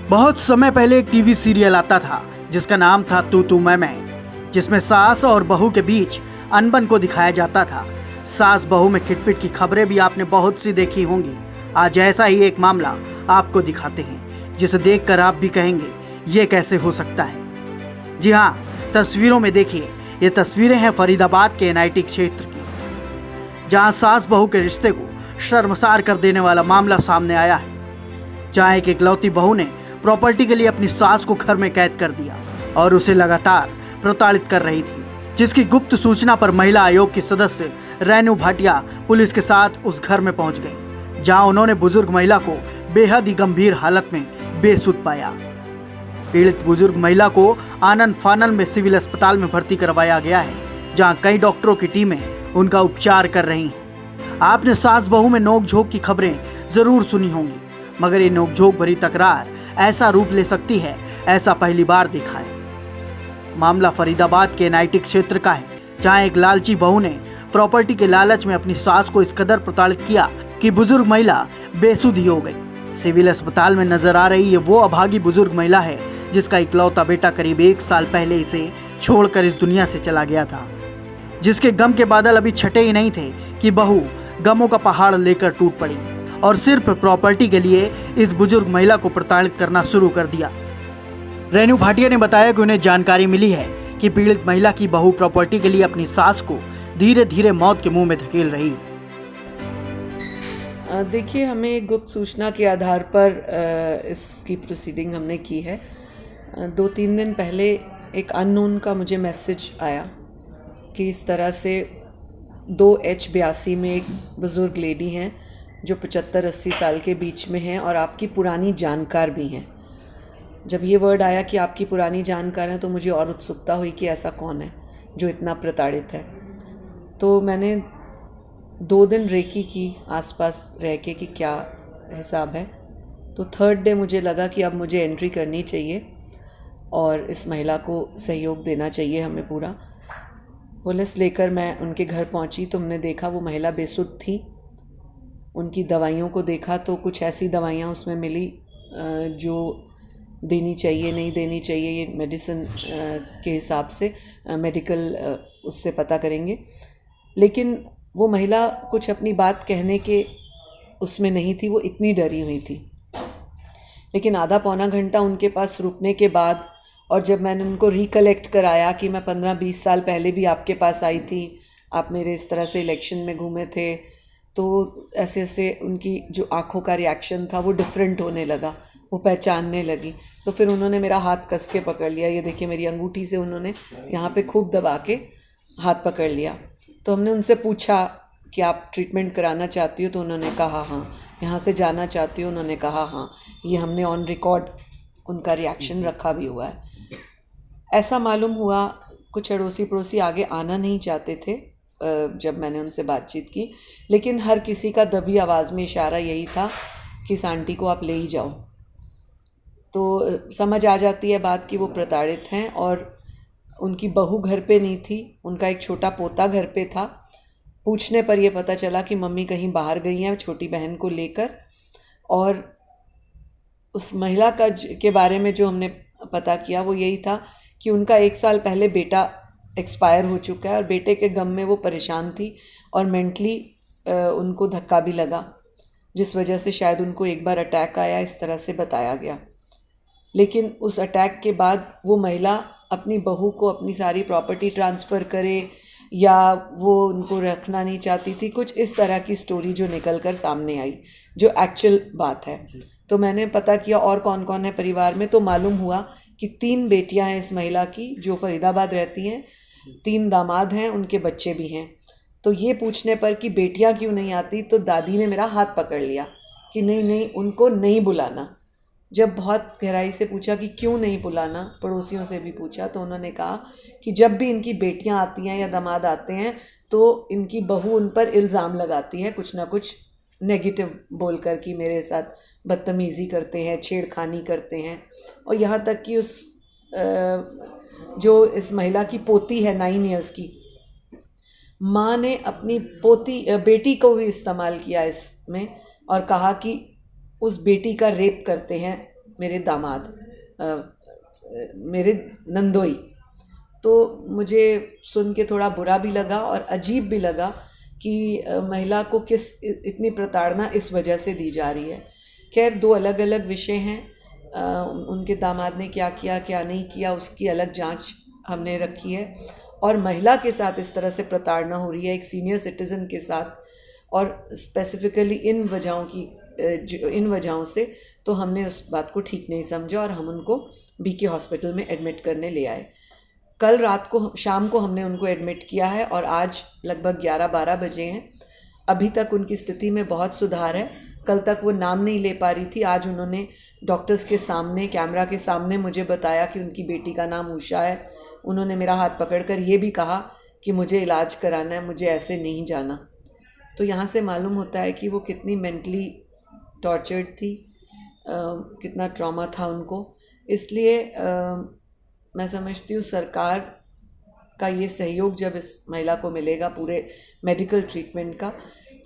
बहुत समय पहले एक टीवी सीरियल आता था जिसका नाम था तू मैं, जिसमें सास और बहू के बीच अनबन को दिखाया जाता था। सास बहू में खिटपिट की खबरें भी आपने बहुत सी देखी होंगी। आज ऐसा ही एक मामला आपको दिखाते हैं जिसे देखकर आप भी कहेंगे ये कैसे हो सकता है। जी हाँ, तस्वीरों में देखिए, ये तस्वीरें हैं फरीदाबाद के एनआईटी क्षेत्र की, जहां सास बहू के रिश्ते को शर्मसार कर देने वाला मामला सामने आया है। जहां एक इकलौती बहू ने प्रॉपर्टी के लिए अपनी सास को घर में कैद कर दिया और उसे लगातार प्रताड़ित कर रही थी, जिसकी गुप्त सूचना पर महिला आयोग की सदस्य रेनू भाटिया पुलिस के साथ उस घर में पहुंच गई, जहां उन्होंने बुजुर्ग महिला को बेहद ही गंभीर हालत में बेसुध पाया। पीड़ित बुजुर्ग महिला को आनन फानन में सिविल अस्पताल में भर्ती करवाया गया है, जहां कई डॉक्टरों की टीमें उनका उपचार कर रही हैं। आपने सास बहू में नोकझोंक की खबरें जरूर सुनी होंगी, मगर ये नोकझोंक भरी तकरार ऐसा रूप ले सकती है, ऐसा पहली बार देखा है। मामला फरीदाबाद के एनआईटी क्षेत्र का है, जहां एक लालची बहू ने प्रॉपर्टी के लालच में अपनी सास को इस कदर प्रताड़ित किया कि बुजुर्ग महिला बेसुध ही हो गई। सिविल अस्पताल में नजर आ रही ये वो अभागी बुजुर्ग महिला है जिसका इकलौता बेटा करीब 1 साल पहले इसे छोड़कर इस दुनिया से चला गया था, जिसके गम के बादल अभी छटे ही नहीं थे कि बहू गमों का पहाड़ लेकर टूट पड़ी और सिर्फ प्रॉपर्टी के लिए इस बुजुर्ग महिला को प्रताड़ित करना शुरू कर दिया। रेनू भाटिया ने बताया कि उन्हें जानकारी मिली है कि पीड़ित महिला की बहू प्रॉपर्टी के लिए अपनी सास को धीरे धीरे मौत के मुंह में धकेल रही है। देखिए, हमें एक गुप्त सूचना के आधार पर इसकी प्रोसीडिंग हमने की है। 2-3 दिन पहले एक अननोन का मुझे मैसेज आया कि इस तरह से 2H82 में एक बुज़ुर्ग लेडी हैं जो 75-80 साल के बीच में हैं और आपकी पुरानी जानकार भी हैं। जब ये वर्ड आया कि आपकी पुरानी जानकार हैं तो मुझे और उत्सुकता हुई कि ऐसा कौन है जो इतना प्रताड़ित है। तो मैंने 2 दिन रेकी की आसपास रह के कि क्या हिसाब है। तो 3rd डे मुझे लगा कि अब मुझे एंट्री करनी चाहिए और इस महिला को सहयोग देना चाहिए हमें पूरा। पुलिस लेकर मैं उनके घर पहुंची तो हमने देखा वो महिला बेसुध थी। उनकी दवाइयों को देखा तो कुछ ऐसी दवाइयाँ उसमें मिली जो देनी चाहिए, नहीं देनी चाहिए, ये मेडिसिन के हिसाब से मेडिकल उससे पता करेंगे। लेकिन वो महिला कुछ अपनी बात कहने के उसमें नहीं थी, वो इतनी डरी हुई थी। लेकिन आधा पौना घंटा उनके पास रुकने के बाद और जब मैंने उनको रिकलेक्ट कराया कि मैं 15-20 साल पहले भी आपके पास आई थी, आप मेरे इस तरह से इलेक्शन में घूमे थे, तो ऐसे ऐसे उनकी जो आँखों का रिएक्शन था वो डिफरेंट होने लगा, वो पहचानने लगी। तो फिर उन्होंने मेरा हाथ कस के पकड़ लिया। ये देखिए, मेरी अंगूठी से उन्होंने यहाँ पे खूब दबा के हाथ पकड़ लिया। तो हमने उनसे पूछा कि आप ट्रीटमेंट कराना चाहती हो? तो उन्होंने कहा हाँ। यहाँ से जाना चाहती हो? उन्होंने कहा हाँ। ये हमने ऑन रिकॉर्ड उनका रिएक्शन रखा भी हुआ है। ऐसा मालूम हुआ कुछ अड़ोसी पड़ोसी आगे आना नहीं चाहते थे जब मैंने उनसे बातचीत की, लेकिन हर किसी का दबी आवाज़ में इशारा यही था कि इस आंटी को आप ले ही जाओ। तो समझ आ जाती है बात कि वो प्रताड़ित हैं और उनकी बहू घर पे नहीं थी, उनका एक छोटा पोता घर पे था। पूछने पर यह पता चला कि मम्मी कहीं बाहर गई हैं छोटी बहन को लेकर। और उस महिला के बारे में जो हमने पता किया वो यही था कि उनका 1 साल पहले बेटा एक्सपायर हो चुका है और बेटे के गम में वो परेशान थी और मेंटली उनको धक्का भी लगा, जिस वजह से शायद उनको एक बार अटैक आया, इस तरह से बताया गया। लेकिन उस अटैक के बाद वो महिला अपनी बहू को अपनी सारी प्रॉपर्टी ट्रांसफ़र करे या वो उनको रखना नहीं चाहती थी, कुछ इस तरह की स्टोरी जो निकल कर सामने आई, जो एक्चुअल बात है। तो मैंने पता किया और कौन कौन है परिवार में, तो मालूम हुआ कि 3 बेटियां हैं इस महिला की जो फरीदाबाद रहती हैं, 3 दामाद हैं, उनके बच्चे भी हैं। तो ये पूछने पर कि बेटियां क्यों नहीं आती, तो दादी ने मेरा हाथ पकड़ लिया कि नहीं नहीं, उनको नहीं बुलाना। जब बहुत गहराई से पूछा कि क्यों नहीं बुलाना, पड़ोसियों से भी पूछा, तो उन्होंने कहा कि जब भी इनकी बेटियां आती हैं या दामाद आते हैं तो इनकी बहू उन पर इल्ज़ाम लगाती है कुछ ना कुछ नेगेटिव बोलकर कि मेरे साथ बदतमीज़ी करते हैं, छेड़खानी करते हैं। और यहाँ तक कि उस जो इस महिला की पोती है 9 इयर्स की, माँ ने अपनी बेटी को भी इस्तेमाल किया इसमें और कहा कि उस बेटी का रेप करते हैं मेरे दामाद, मेरे नंदोई। तो मुझे सुन के थोड़ा बुरा भी लगा और अजीब भी लगा कि महिला को किस इतनी प्रताड़ना इस वजह से दी जा रही है। खैर, दो अलग अलग विषय हैं। उनके दामाद ने क्या किया क्या नहीं किया उसकी अलग जांच हमने रखी है, और महिला के साथ इस तरह से प्रताड़ना हो रही है एक सीनियर सिटीज़न के साथ, और स्पेसिफिकली इन वजहों से, तो हमने उस बात को ठीक नहीं समझा और हम उनको बीके हॉस्पिटल में एडमिट करने ले आए। कल रात को शाम को हमने उनको एडमिट किया है और आज लगभग 11-12 बजे हैं। अभी तक उनकी स्थिति में बहुत सुधार है। कल तक वो नाम नहीं ले पा रही थी। आज उन्होंने डॉक्टर्स के सामने, कैमरा के सामने मुझे बताया कि उनकी बेटी का नाम उषा है। उन्होंने मेरा हाथ पकड़कर ये भी कहा कि मुझे इलाज कराना है, मुझे ऐसे नहीं जाना। तो यहाँ से मालूम होता है कि वो कितनी मेंटली टॉर्चर्ड थी, कितना ट्रॉमा था उनको। इसलिए मैं समझती हूँ सरकार का ये सहयोग जब इस महिला को मिलेगा पूरे मेडिकल ट्रीटमेंट का,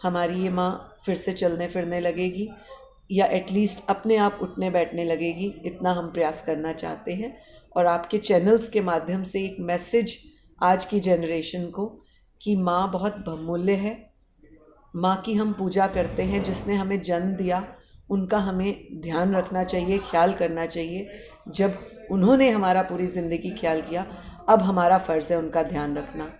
हमारी ये माँ फिर से चलने फिरने लगेगी या एटलीस्ट अपने आप उठने बैठने लगेगी। इतना हम प्रयास करना चाहते हैं और आपके चैनल्स के माध्यम से एक मैसेज आज की जनरेशन को कि माँ बहुत बहुमूल्य है। माँ की हम पूजा करते हैं, जिसने हमें जन्म दिया उनका हमें ध्यान रखना चाहिए, ख्याल करना चाहिए। जब उन्होंने हमारा पूरी ज़िंदगी ख्याल किया, अब हमारा फ़र्ज़ है उनका ध्यान रखना।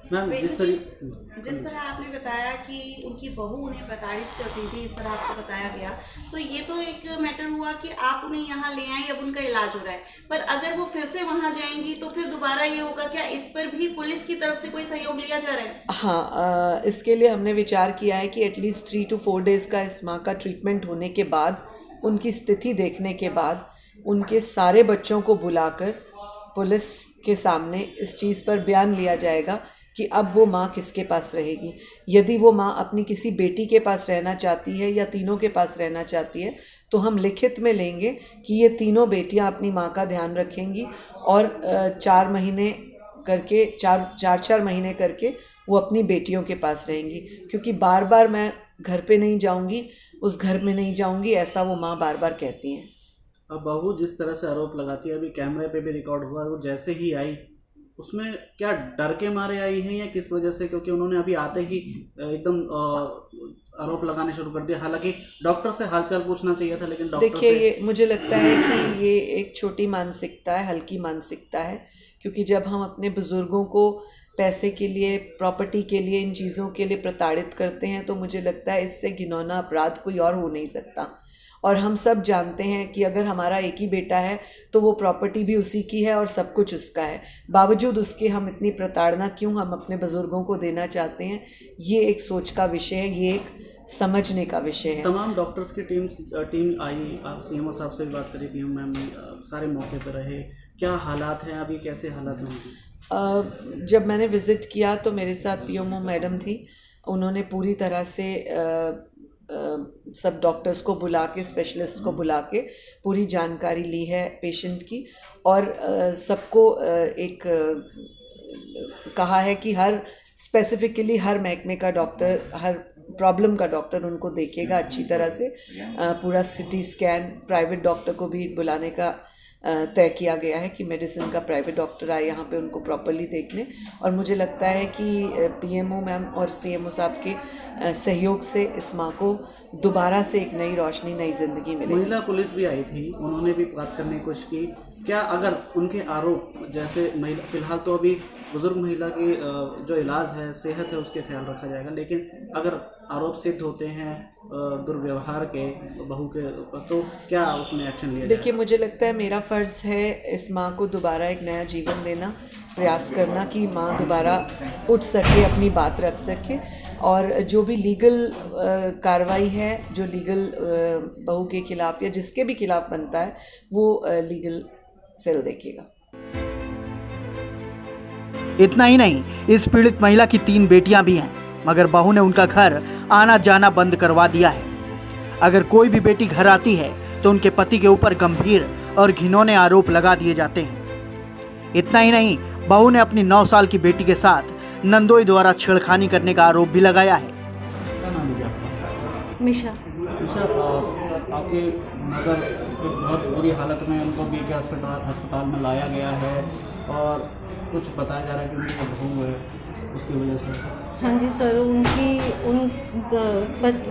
मैम, जिस तरह आपने बताया कि उनकी बहू उन्हें प्रताड़ित करती थी, इस तरह आपको बताया गया, तो ये तो एक मैटर हुआ कि आप उन्हें यहाँ ले आए, अब उनका इलाज हो रहा है। पर अगर वो फिर से वहाँ जाएंगी तो फिर दोबारा ये होगा क्या? इस पर भी पुलिस की तरफ से कोई सहयोग लिया जा रहा है? हाँ, इसके लिए हमने विचार किया है कि एटलीस्ट 3 to 4 डेज़ का इस माँ का ट्रीटमेंट होने के बाद, उनकी स्थिति देखने के बाद, उनके सारे बच्चों को बुलाकर पुलिस के सामने इस चीज़ पर बयान लिया जाएगा कि अब वो माँ किसके पास रहेगी। यदि वो माँ अपनी किसी बेटी के पास रहना चाहती है या तीनों के पास रहना चाहती है, तो हम लिखित में लेंगे कि ये तीनों बेटियाँ अपनी माँ का ध्यान रखेंगी और 4 महीने करके वो अपनी बेटियों के पास रहेंगी। क्योंकि बार बार मैं घर पे नहीं जाऊँगी, उस घर में नहीं जाऊँगी, ऐसा वो माँ बार बार कहती हैं। अब बहू जिस तरह से आरोप लगाती है, अभी कैमरे पे भी रिकॉर्ड हुआ, वो जैसे ही आई उसमें क्या डर के मारे आई है या किस वजह से? क्योंकि उन्होंने अभी आते ही एकदम आरोप लगाने शुरू कर दिया। हालांकि डॉक्टर से हालचाल पूछना चाहिए था, लेकिन डॉक्टर देखिए, ये मुझे लगता है कि ये एक छोटी मानसिकता है, हल्की मानसिकता है। क्योंकि जब हम अपने बुज़ुर्गों को पैसे के लिए, प्रॉपर्टी के लिए, इन चीज़ों के लिए प्रताड़ित करते हैं, तो मुझे लगता है इससे घिनौना अपराध कोई और हो नहीं सकता। और हम सब जानते हैं कि अगर हमारा एक ही बेटा है तो वो प्रॉपर्टी भी उसी की है और सब कुछ उसका है। बावजूद उसके हम इतनी प्रताड़ना क्यों हम अपने बुज़ुर्गों को देना चाहते हैं, ये एक सोच का विषय है, ये एक समझने का विषय है। तमाम डॉक्टर्स की टीम आई, आप सीएमओ साहब से भी बात करी, पीएम मैम सारे मौके पर रहे। क्या हालात हैं अभी, कैसे हालात हैं? जब मैंने विज़िट किया तो मेरे साथ पीएमओ मैडम थी। उन्होंने पूरी तरह से सब डॉक्टर्स को बुला के, स्पेशलिस्ट को बुला के पूरी जानकारी ली है पेशेंट की, और सबको एक कहा है कि हर स्पेसिफिकली हर महकमे का डॉक्टर, हर प्रॉब्लम का डॉक्टर उनको देखेगा अच्छी तरह से। पूरा सिटी स्कैन, प्राइवेट डॉक्टर को भी बुलाने का तय किया गया है कि मेडिसिन का प्राइवेट डॉक्टर आए यहाँ पे उनको प्रॉपर्ली देखने। और मुझे लगता है कि पीएमओ मैम और सीएमओ साहब के सहयोग से इस माँ को दोबारा से एक नई रोशनी, नई ज़िंदगी मिलेगी। महिला पुलिस भी आई थी, उन्होंने भी बात करने की कोशिश की। क्या अगर उनके आरोप, जैसे महिला, फिलहाल तो अभी बुजुर्ग महिला की जो इलाज है, सेहत है, उसके ख्याल रखा जाएगा, लेकिन अगर आरोप सिद्ध होते हैं दुर्व्यवहार के बहू के ऊपर, तो क्या उसमें एक्शन लिया जाएगा? देखिए, मुझे लगता है मेरा फ़र्ज़ है इस माँ को दोबारा एक नया जीवन देना, प्रयास करना कि माँ दोबारा उठ सके, अपनी बात रख सके। और जो भी लीगल कार्रवाई है, जो लीगल बहू के खिलाफ़ या जिसके भी खिलाफ़ बनता है, वो लीगल सेल देखेगा। इतना ही नहीं, इस पीड़ित महिला की 3 बेटियां भी हैं, मगर बहू ने उनका घर आना जाना बंद करवा दिया है। अगर कोई भी बेटी घर आती है तो उनके पति के ऊपर गंभीर और घिनौने आरोप लगा दिए जाते हैं। इतना ही नहीं, बहू ने अपनी 9 साल की बेटी के साथ नंदोई द्वारा छेड़खानी करने का आरोप भी लगाया है। क्या नाम है आपका? मिशा। ईशा, आपके मदर बहुत बुरी हालत में, उनको बीके अस्पताल में लाया गया है और कुछ बताया जा रहा है कि उनकी बहू है उसकी वजह से। हाँ जी सर,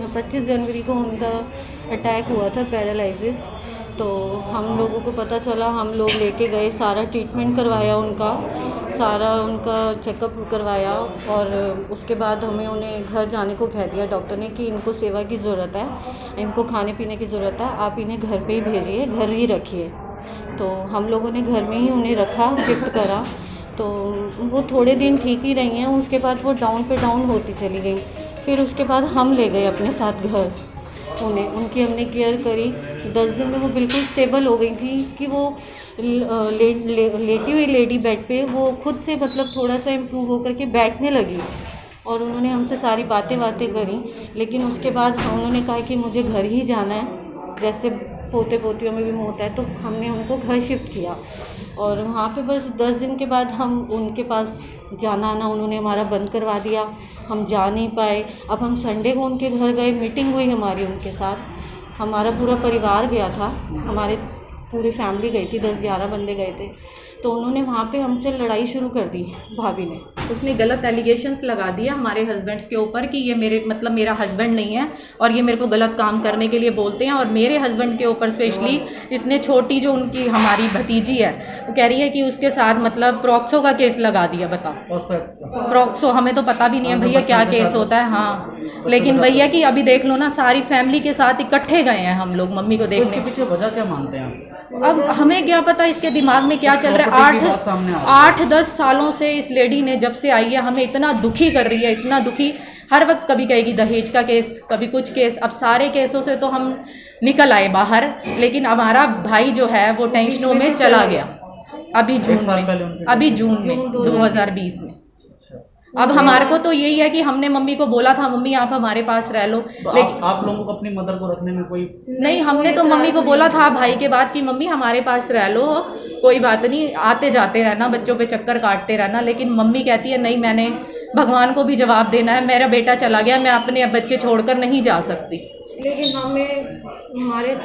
25 जनवरी को उनका अटैक हुआ था, पैरालिसिस। तो हम लोगों को पता चला, हम लोग लेके गए, सारा ट्रीटमेंट करवाया उनका, सारा उनका चेकअप करवाया और उसके बाद हमें उन्हें घर जाने को कह दिया डॉक्टर ने कि इनको सेवा की ज़रूरत है, इनको खाने पीने की ज़रूरत है, आप इन्हें घर पे ही भेजिए, घर ही रखिए। तो हम लोगों ने घर में ही उन्हें रखा, शिफ्ट करा। तो वो थोड़े दिन ठीक ही रही हैं, उसके बाद वो डाउन पे डाउन होती चली गई। फिर उसके बाद हम ले गए अपने साथ घर उन्हें, उनकी हमने केयर करी। 10 दिन में वो बिल्कुल स्टेबल हो गई थी कि वो लेटी हुई लेडी बेड पे वो खुद से मतलब थोड़ा सा इम्प्रूव होकर के बैठने लगी और उन्होंने हमसे सारी बातें करी। लेकिन उसके बाद उन्होंने कहा कि मुझे घर ही जाना है, जैसे पोते पोतियों में भी मौत है। तो हमने उनको घर शिफ्ट किया और वहाँ पे बस 10 दिन के बाद हम उनके पास जाना आना उन्होंने हमारा बंद करवा दिया, हम जा नहीं पाए। अब हम संडे को उनके घर गए, मीटिंग हुई हमारी उनके साथ, हमारा पूरा परिवार गया था, हमारे पूरी फैमिली गई थी, 10-11 बंदे गए थे। तो उन्होंने वहाँ पे हमसे लड़ाई शुरू कर दी भाभी ने। उसने गलत एलिगेशंस लगा दिया हमारे हस्बैंड्स के ऊपर कि ये मेरा हस्बैंड नहीं है और ये मेरे को गलत काम करने के लिए बोलते हैं। और मेरे हस्बैंड के ऊपर स्पेशली इसने छोटी जो उनकी हमारी भतीजी है वो कह रही है कि उसके साथ मतलब प्रॉक्सो का केस लगा दिया। बताओ, प्रॉक्सो हमें तो पता भी नहीं है भैया क्या केस होता है। हाँ, लेकिन भैया कि अभी देख लो ना, सारी फैमिली के साथ इकट्ठे गए हैं हम लोग मम्मी को देखने। इसके पीछे वजह क्या मानते हैं आप? अब हमें क्या पता इसके दिमाग में क्या चल रहा है। 8-10 सालों से इस लेडी ने जब से आई है हमें इतना दुखी कर रही है, इतना दुखी। हर वक्त कभी कहेगी दहेज का केस, कभी कुछ केस। अब सारे केसों से तो हम निकल आए बाहर, लेकिन हमारा भाई जो है वो टेंशनों में चला गया अभी जून में 2020 में। अब हमारे को तो यही है कि हमने मम्मी को बोला था मम्मी आप हमारे पास रह लो, लेकिन आप लोगों को अपनी मदर को रखने में कोई नहीं, हमने तो मम्मी को बोला था भाई के बाद कि मम्मी हमारे पास रह लो, कोई बात नहीं, आते जाते रहना, बच्चों पे चक्कर काटते रहना। लेकिन मम्मी कहती है नहीं, मैंने भगवान को भी जवाब देना है, मेरा बेटा चला गया, मैं अपने बच्चे छोड़कर नहीं जा सकती। लेकिन हमें हमारे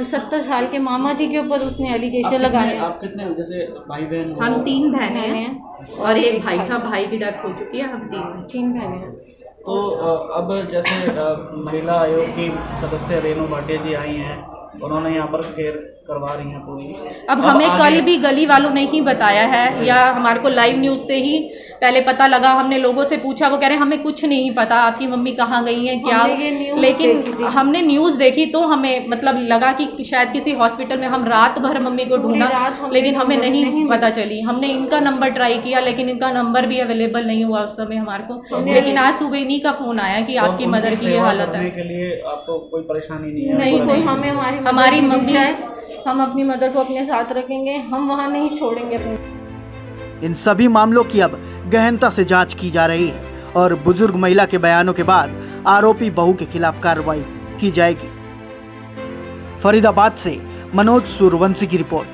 70 साल के मामा जी के ऊपर उसने एलिगेशन लगाए। आप कितने जैसे भाई बहन? हम 3 बहनें हैं और एक भाई था, भाई की डेथ हो चुकी है, हम 3 बहनें हैं। तो अब जैसे महिला आयोग की सदस्य रेणु भाटिया जी आई हैं, उन्होंने यहाँ पर केयर करवा रही हैं पूरी। अब हमें कल भी गली वालों ने ही बताया है या हमारे को लाइव न्यूज़ से ही पहले पता लगा। हमने लोगों से पूछा, वो कह रहे हैं हमें कुछ नहीं पता आपकी मम्मी कहाँ गई हैं क्या। लेकिन हमने न्यूज़ देखी तो हमें मतलब लगा कि शायद किसी हॉस्पिटल में। हम रात भर मम्मी को ढूंढा लेकिन हमें नहीं पता चली। हमने इनका नंबर ट्राई किया लेकिन इनका नंबर भी अवेलेबल नहीं हुआ उस समय हमारे को। लेकिन आज सुबह इन्हीं का फ़ोन आया कि आपकी मदर की ये हालत है। के लिए आपको कोई परेशानी नहीं है? नहीं, कोई हमें हमारी मम्मी है, हम अपनी मदर को अपने साथ रखेंगे, हम वहाँ नहीं छोड़ेंगे अपनी। इन सभी मामलों की अब गहनता से जांच की जा रही है और बुजुर्ग महिला के बयानों के बाद आरोपी बहू के खिलाफ कार्रवाई की जाएगी। फरीदाबाद से मनोज सूर्यवंशी की रिपोर्ट।